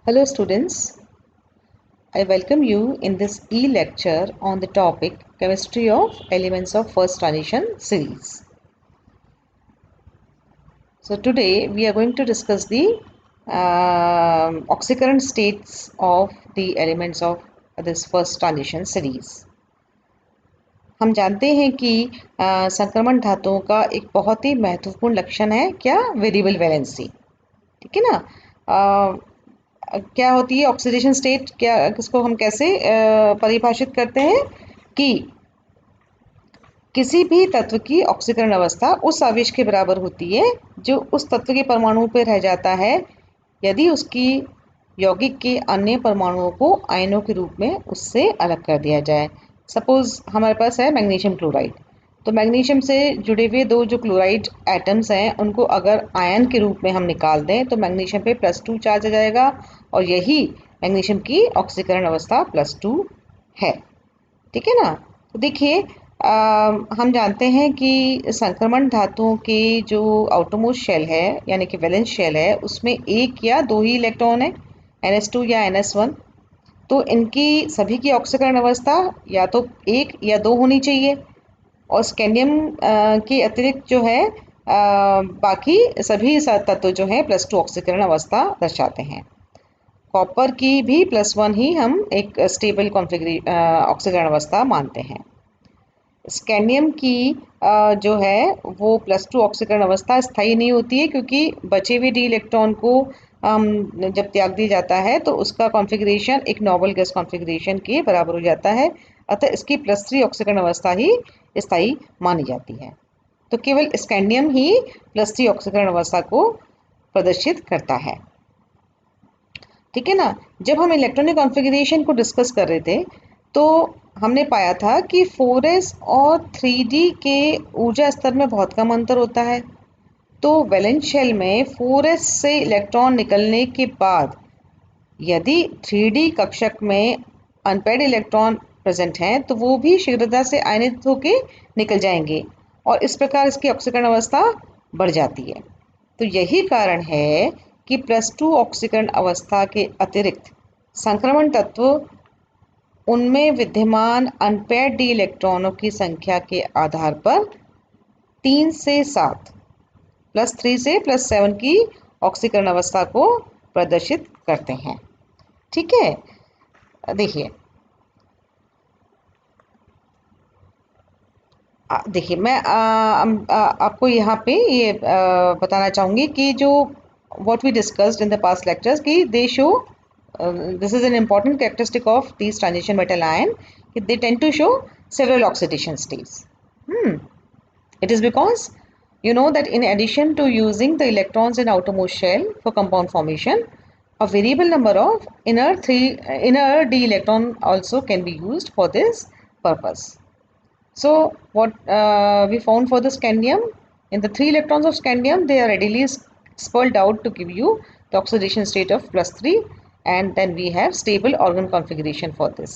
Hello students, I welcome you in this e-lecture on the topic Chemistry of Elements of First Transition series. So today we are going to discuss the oxycurrent states of the elements of this first transition series. हम जानते हैं कि संक्रमण धातुओं का एक बहुत ही महत्वपूर्ण लक्षण है क्या वेरिएबल वैलेंसी। ठीक है ना। क्या होती है ऑक्सीडेशन स्टेट, क्या किसको हम कैसे परिभाषित करते हैं कि किसी भी तत्व की ऑक्सीकरण अवस्था उस आवेश के बराबर होती है जो उस तत्व के परमाणु पर रह जाता है यदि उसकी यौगिक के अन्य परमाणुओं को आयनों के रूप में उससे अलग कर दिया जाए। सपोज हमारे पास है मैग्नीशियम क्लोराइड, तो मैग्नीशियम से जुड़े हुए दो जो क्लोराइड एटम्स हैं उनको अगर आयन के रूप में हम निकाल दें तो मैग्नीशियम पे +2 चार्ज आ जाएगा और यही मैग्नीशियम की ऑक्सीकरण अवस्था +2 है। ठीक है ना। तो देखिए हम जानते हैं कि संक्रमण धातुओं के जो आउटरमोस्ट शेल है यानी कि वैलेंस शेल है उसमें एक या दो ही इलेक्ट्रॉन है, NH2 या NS1। तो इनकी सभी की ऑक्सीकरण अवस्था या तो एक या दो होनी चाहिए और स्कैंडियम के अतिरिक्त जो है बाकी सभी तत्व जो है +2 ऑक्सीकरण अवस्था दर्शाते हैं। कॉपर की भी +1 ही हम एक स्टेबल ऑक्सीकरण अवस्था मानते हैं। स्कैंडियम की जो है वो +2 ऑक्सीकरण अवस्था स्थायी नहीं होती है क्योंकि बचे हुए डी इलेक्ट्रॉन को जब त्याग दिया जाता है तो उसका कॉन्फ़िगरेशन एक नोबल गैस कॉन्फ़िगरेशन के बराबर हो जाता है, अतः इसकी +3 ऑक्सीकरण अवस्था ही स्थायी मानी जाती है। तो केवल स्कैंडियम ही +3 ऑक्सीकरण अवस्था को प्रदर्शित करता है। ठीक है ना। जब हम इलेक्ट्रॉनिक कॉन्फ़िगरेशन को डिस्कस कर रहे थे तो हमने पाया था कि 4s और 3d के ऊर्जा स्तर में बहुत कम अंतर होता है। तो वैलेंस शेल में 4s से इलेक्ट्रॉन निकलने के बाद यदि 3d कक्षक में अनपेयर्ड इलेक्ट्रॉन प्रेजेंट हैं तो वो भी शीघ्रता से आयनित होकर निकल जाएंगे और इस प्रकार इसकी ऑक्सीकरण अवस्था बढ़ जाती है। तो यही कारण है कि +2 ऑक्सीकरण अवस्था के अतिरिक्त संक्रमण तत्व उनमें विद्यमान अनपेयर्ड डी इलेक्ट्रॉनों की संख्या के आधार पर 3 से 7 +3 से +7 की ऑक्सीकरण अवस्था को प्रदर्शित करते हैं। ठीक है। देखिए देखिए मैं आपको यहाँ पे ये बताना चाहूँगी कि जो what we discussed in the past lectures कि they show this is an important characteristic of these transition metal ion, they tend to show several oxidation states. It is because you know that in addition to using the electrons in outermost shell for compound formation, a variable number of inner d electron also can be used for this purpose. So what we found for the scandium, in the 3 electrons of scandium, they are readily expelled out to give you the oxidation state of +3, and then we have stable organ configuration for this.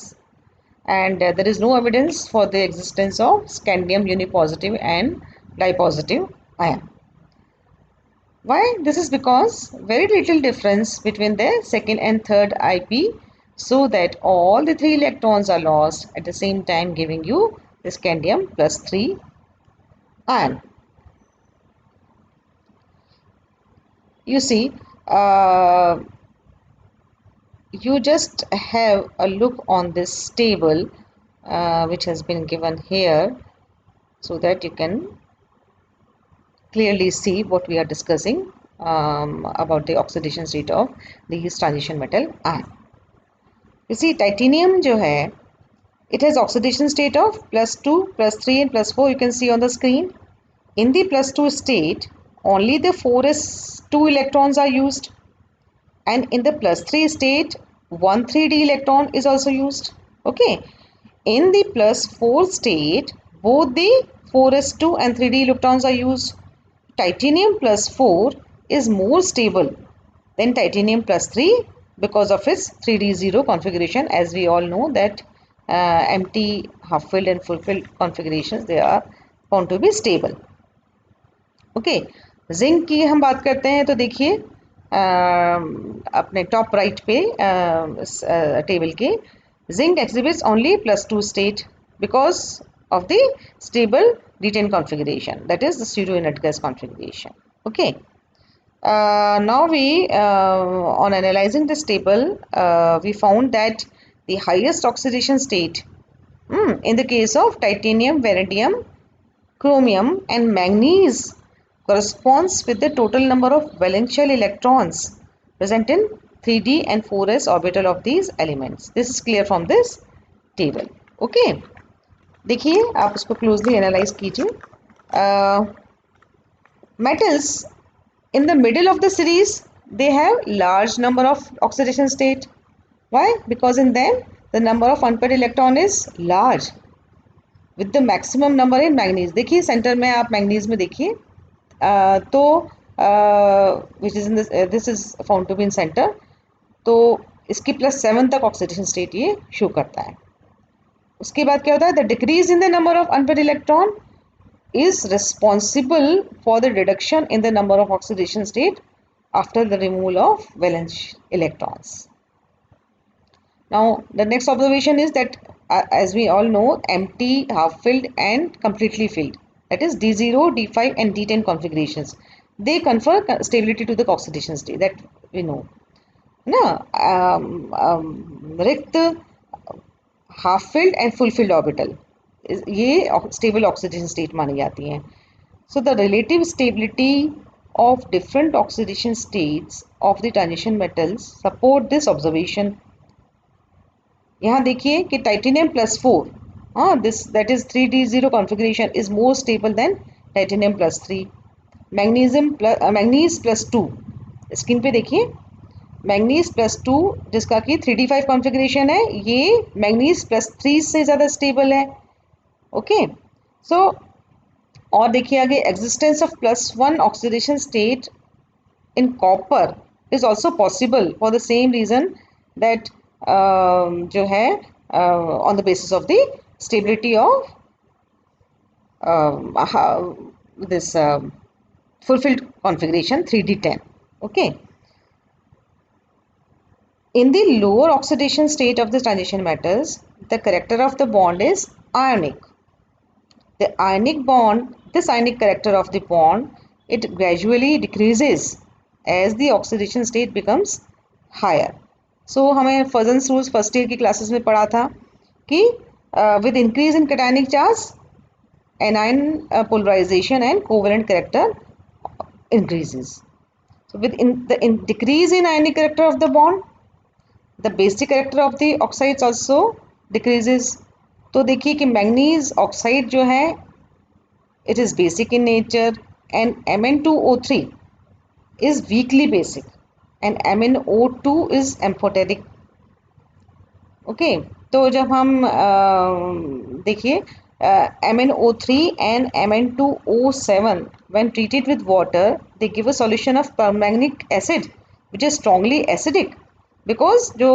And there is no evidence for the existence of scandium unipositive and dipositive ion. Why? This is because very little difference between the second and third IP, so that all the 3 electrons are lost at the same time, giving you the scandium +3 ion. You see, you just have a look on this table which has been given here so that you can clearly see what we are discussing about the oxidation state of these transition metal ion. You see, titanium जो है, it has oxidation state of +2, +3 and +4. You can see on the screen. In the +2 state, only the 4s2 electrons are used, and in the +3 state, 1,3d electron is also used. Okay. In the +4 state, both the 4s2 and 3d electrons are used. Titanium +4 is more stable than titanium +3 because of its 3d0 configuration. As we all know that empty, half-filled and full-filled configurations, they are found to be stable. Okay, zinc की हम बात करते हैं तो देखिए अपने top right पे table के, zinc exhibits only +2 state because of the stable D10 configuration, that is the pseudo inert gas configuration. Okay. Now on analyzing this table, we found that the highest oxidation state in the case of titanium, vanadium, chromium and manganese corresponds with the total number of valential electrons present in 3d and 4s orbital of these elements. This is clear from this table. Okay. देखिए आप इसको closely analyse कीजिए. Metals in the middle of the series, they have large number of oxidation state. Why? Because in them the number of unpaired electron is large with the maximum number in manganese. देखिए centre में आप manganese में देखिए तो which is in this is found to be in center, तो इसकी +7 तक oxidation state ये शो करता है. उसके बाद क्या होता है, the decrease in the number of unpaired electron is responsible for the reduction in the number of oxidation state after the removal of valence electrons. Now the next observation is that as we all know, empty, half filled and completely filled, that is D0, D5 and D10 configurations, they confer stability to the oxidation state, that we know na. रिक्त, half filled and full field orbital ये stable oxidation state मानी जाती हैं. So the relative stability of different oxidation states of the transition metals support this observation. यहाँ देखिए कि titanium +4, this that is 3d0 configuration is more stable then titanium +3. Manganese +2, screen पे देखिए manganese +2 जिसका कि 3d5 कॉन्फ़िगरेशन है, ये manganese +3 से ज़्यादा स्टेबल है. ओके. सो और देखिए आगे, existence of +1 oxidation state in copper is also possible for the same reason that जो है on the basis of the stability of this fulfilled configuration 3d10. Okay. In the lower oxidation state of the transition metals, the character of the bond is ionic. This ionic character of the bond, it gradually decreases as the oxidation state becomes higher. So हमें Fuzan's rules first year की classes में पढ़ा था कि with increase in cationic charge, anion polarization and covalent character increases. So with decrease in ionic character of the bond, the basic character of the oxides also decreases. तो देखिए कि manganese oxide जो है it is basic in nature and Mn2O3 is weakly basic and MnO2 is amphoteric. Okay. तो जब हम देखिए MnO3 and Mn2O7 when treated with water, they give a solution of permanganic acid which is strongly acidic because जो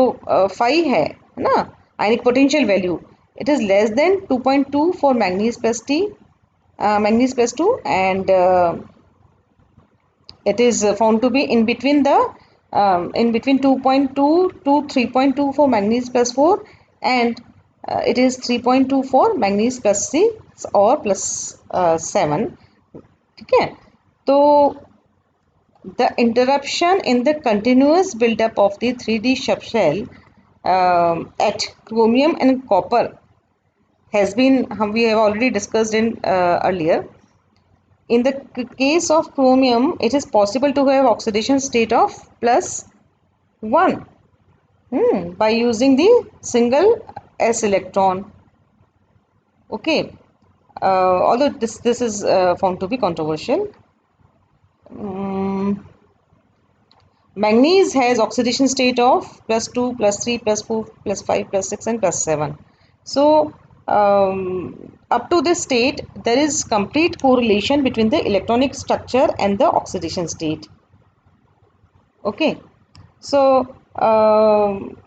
phi है ना, ionic potential value, it is less than 2.2 for manganese +2 and it is found to be in between 2.2 to 3.2 for manganese +4 and it is 3.2 for manganese +6 or +7. ठीक है. तो the interruption in the continuous buildup of the 3D subshell at chromium and copper has been, we have already discussed in earlier. In the case of chromium, it is possible to have oxidation state of +1 by using the single s electron. Okay. Although this is found to be controversial. Manganese has oxidation state of +2, +3, +4, +5, +6 and +7. So up to this state there is complete correlation between the electronic structure and the oxidation state. Okay. So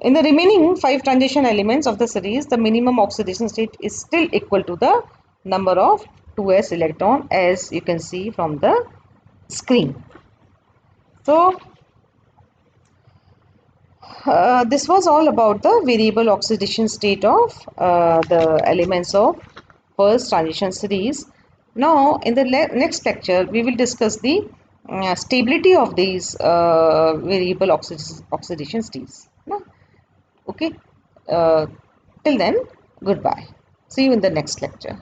in the remaining 5 transition elements of the series, the minimum oxidation state is still equal to the number of 2s electron, as you can see from the screen. So This was all about the variable oxidation state of the elements of first transition series. Now, in the next lecture, we will discuss the stability of these variable oxidation states. No? Okay. Uh, Till then, goodbye. See you in the next lecture.